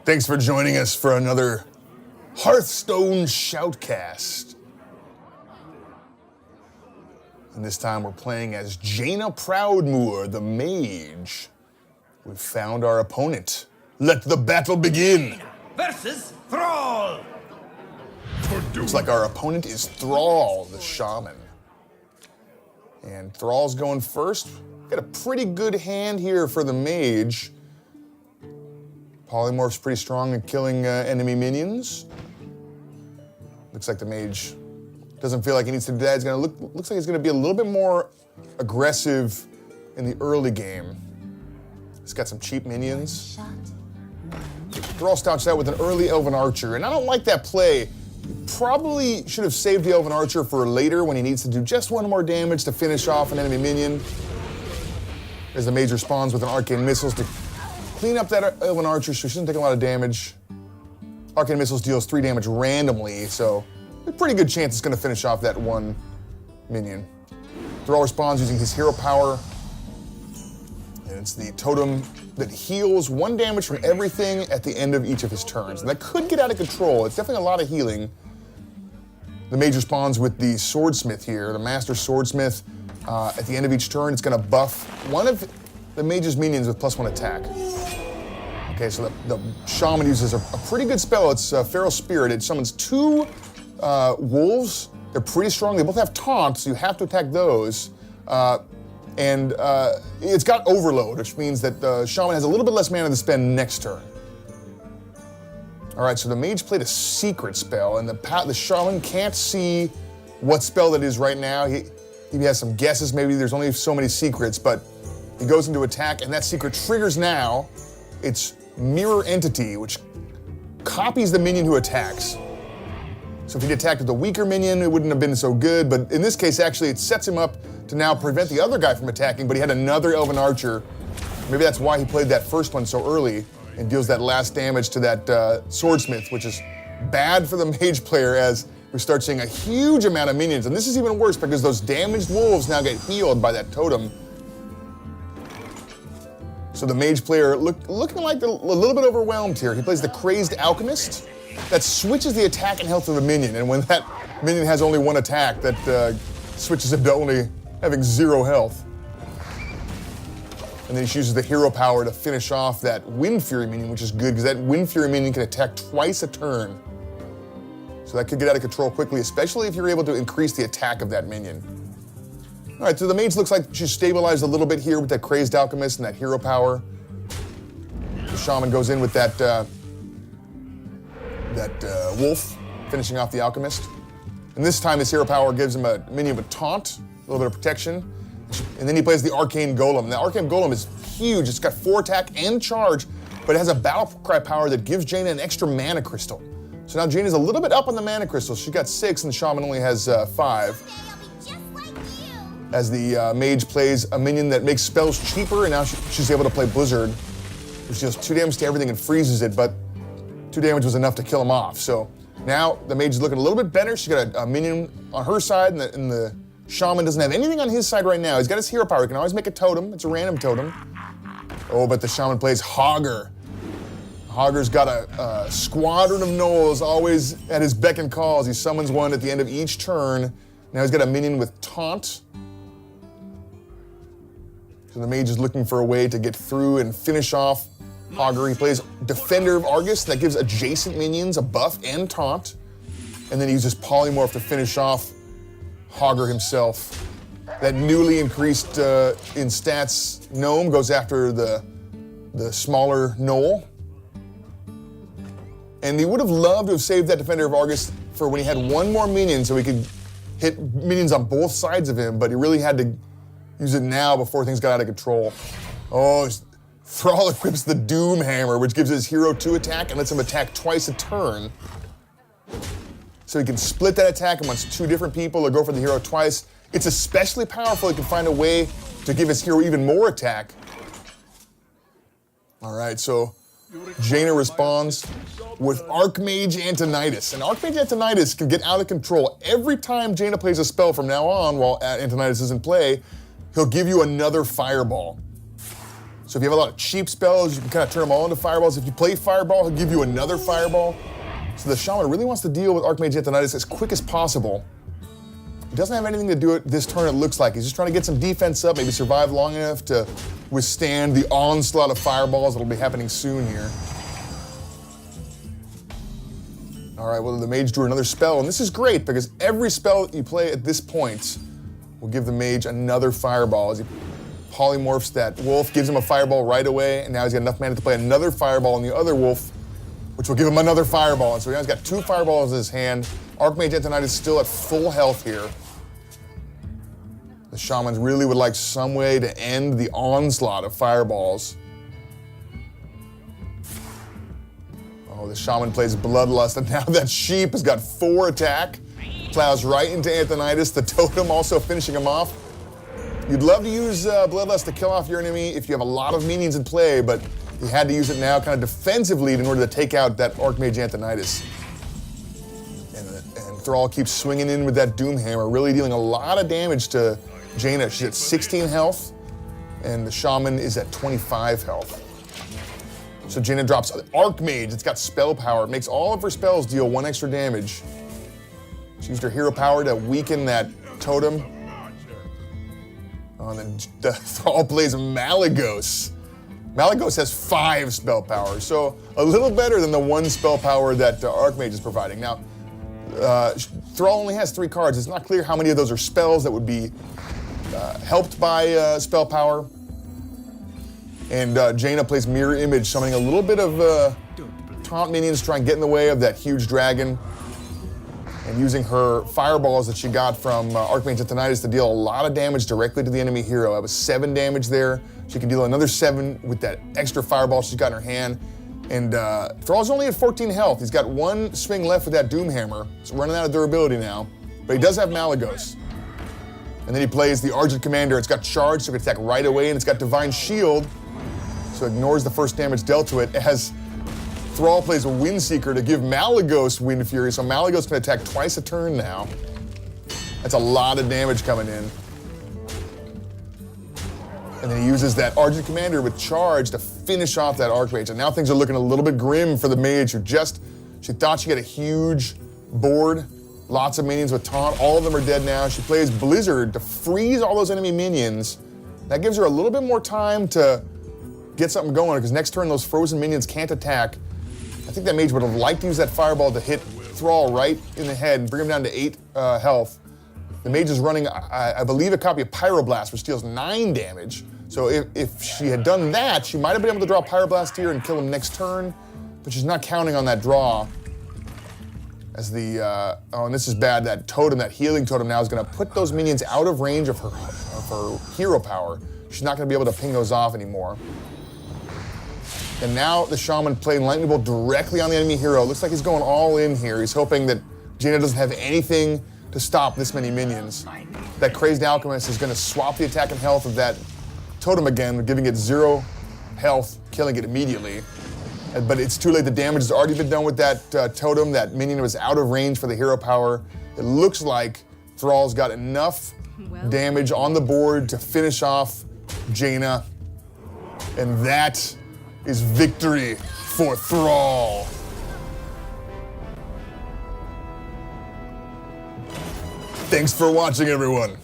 Thanks for joining us for another Hearthstone shoutcast. And this time we're playing as Jaina Proudmoore, the Mage. We've found our opponent. Let the battle begin! Versus Thrall! Looks like our opponent is Thrall, the Shaman. And Thrall's going first. Got a pretty good hand here for the Mage. Polymorph's pretty strong at killing enemy minions. Looks like the Mage doesn't feel like he needs to do that. Looks like he's gonna be a little bit more aggressive in the early game. He's got some cheap minions. Thrall stouts out with an early Elven Archer, and I don't like that play. Probably should have saved the Elven Archer for later when he needs to do just one more damage to finish off an enemy minion. As the Mage responds with an Arcane Missiles to clean up that Elven Archer so she doesn't take a lot of damage. Arcane Missiles deals 3 damage randomly, so a pretty good chance it's gonna finish off that one minion. Thrall responds using his hero power, and it's the totem that heals 1 damage from everything at the end of each of his turns. And that could get out of control. It's definitely a lot of healing. The Mage responds with the Swordsmith here, the Master Swordsmith. At the end of each turn, it's gonna buff one of the Mage's minions with +1 attack. Okay, so the Shaman uses a pretty good spell. It's Feral Spirit. It summons 2 wolves. They're pretty strong. They both have taunt, so you have to attack those. And it's got Overload, which means that the Shaman has a little bit less mana to spend next turn. All right, so the Mage played a secret spell, and the Shaman can't see what spell that is right now. He has some guesses, maybe there's only so many secrets, but he goes into attack, and that secret triggers now. It's Mirror Entity, which copies the minion who attacks. So if he'd attacked with a weaker minion, it wouldn't have been so good, but in this case, actually, it sets him up to now prevent the other guy from attacking, but he had another Elven Archer. Maybe that's why he played that first one so early and deals that last damage to that Swordsmith, which is bad for the Mage player as we start seeing a huge amount of minions. And this is even worse because those damaged wolves now get healed by that totem. So the Mage player looking like a little bit overwhelmed here. He plays the Crazed Alchemist. That switches the attack and health of the minion, and when that minion has only 1 attack, that switches him to only having 0 health. And then he uses the hero power to finish off that Wind Fury minion, which is good, because that Wind Fury minion can attack twice a turn. So that could get out of control quickly, especially if you're able to increase the attack of that minion. All right, so the Mage looks like she's stabilized a little bit here with that Crazed Alchemist and that hero power. The Shaman goes in with that wolf, finishing off the Alchemist. And this time his hero power gives him a minion with taunt, a little bit of protection. And then he plays the Arcane Golem. The Arcane Golem is huge. It's got 4 attack and charge, but it has a battle cry power that gives Jaina an extra mana crystal. So now Jaina's a little bit up on the mana crystals. She got 6 and the Shaman only has 5. As the Mage plays a minion that makes spells cheaper, and now she's able to play Blizzard, which deals 2 damage to everything and freezes it, but 2 damage was enough to kill him off. So now the Mage is looking a little bit better. She's got a minion on her side, and the Shaman doesn't have anything on his side right now. He's got his hero power. He can always make a totem. It's a random totem. Oh, but the Shaman plays Hogger. Hogger's got a squadron of gnolls always at his beck and call as he summons one at the end of each turn. Now he's got a minion with taunt. So the Mage is looking for a way to get through and finish off Hogger. He plays Defender of Argus, that gives adjacent minions a buff and taunt. And then he uses Polymorph to finish off Hogger himself. That newly increased in stats gnome goes after the smaller gnoll. And he would have loved to have saved that Defender of Argus for when he had 1 more minion so he could hit minions on both sides of him, but he really had to use it now before things got out of control. Oh, Thrall equips the Doom Hammer, which gives his hero 2 attack and lets him attack twice a turn. So he can split that attack amongst 2 different people or go for the hero twice. It's especially powerful. He can find a way to give his hero even more attack. All right, so Jaina responds with Archmage Antonidas. And Archmage Antonidas can get out of control. Every time Jaina plays a spell from now on while Antonidas is in play, he'll give you another fireball. So if you have a lot of cheap spells, you can kind of turn them all into fireballs. If you play fireball, he'll give you another fireball. So the Shaman really wants to deal with Archmage Antonidas as quick as possible. He doesn't have anything to do it this turn, it looks like. He's just trying to get some defense up, maybe survive long enough to withstand the onslaught of fireballs that'll be happening soon here. All right, well, the Mage drew another spell, and this is great because every spell that you play at this point will give the Mage another fireball. As he polymorphs that wolf, gives him a fireball right away, and now he's got enough mana to play another fireball on the other wolf, which will give him another fireball. And so now he's got 2 fireballs in his hand. Archmage Antonidas is still at full health here. The Shamans really would like some way to end the onslaught of fireballs. Oh, the Shaman plays Bloodlust, and now that sheep has got 4 attack. Plows right into Antonidas, the totem also finishing him off. You'd love to use Bloodlust to kill off your enemy if you have a lot of minions in play, but you had to use it now kind of defensively in order to take out that Archmage Antonidas. And Thrall keeps swinging in with that Doomhammer, really dealing a lot of damage to Jaina. She's at 16 health, and the Shaman is at 25 health. So Jaina drops Archmage, it's got spell power. It makes all of her spells deal 1 extra damage. She used her hero power to weaken that totem. Oh, and then the Thrall plays Malygos. Malygos has 5 spell power, so a little better than the 1 spell power that Archmage is providing. Now, Thrall only has 3 cards. It's not clear how many of those are spells that would be helped by spell power. And Jaina plays Mirror Image, summoning a little bit of taunt minions to try and get in the way of that huge dragon. And using her fireballs that she got from Archmage Antonidas to deal a lot of damage directly to the enemy hero. That was 7 damage there. She can deal another 7 with that extra fireball she's got in her hand. And Thrall's only at 14 health. He's got 1 swing left with that Doomhammer. He's running out of durability now. But he does have Malygos. And then he plays the Argent Commander. It's got charge, so it can attack right away, and it's got Divine Shield, so it ignores the first damage dealt to it, as Thrall plays a Windseeker to give Malygos Wind Fury, so Malygos can attack twice a turn now. That's a lot of damage coming in. And then he uses that Argent Commander with charge to finish off that Archmage. And now things are looking a little bit grim for the Mage, who she thought she had a huge board, lots of minions with taunt. All of them are dead now. She plays Blizzard to freeze all those enemy minions. That gives her a little bit more time to get something going, because next turn those frozen minions can't attack. I think that Mage would have liked to use that fireball to hit Thrall right in the head and bring him down to 8 health. The Mage is running, I believe, a copy of Pyroblast, which deals 9 damage. So if she had done that, she might have been able to draw Pyroblast here and kill him next turn, but she's not counting on that draw. As the, oh, and this is bad, that totem, that healing totem now is gonna put those minions out of range of her hero power. She's not gonna be able to ping those off anymore. And now the Shaman playing Lightning Bolt directly on the enemy hero. Looks like he's going all in here. He's hoping that Jaina doesn't have anything to stop this many minions. That Crazed Alchemist is gonna swap the attack and health of that totem again, giving it 0 health, killing it immediately. But it's too late, the damage has already been done with that totem. That minion was out of range for the hero power. It looks like Thrall's got enough damage on the board to finish off Jaina. And that is victory for Thrall. Thanks for watching, everyone.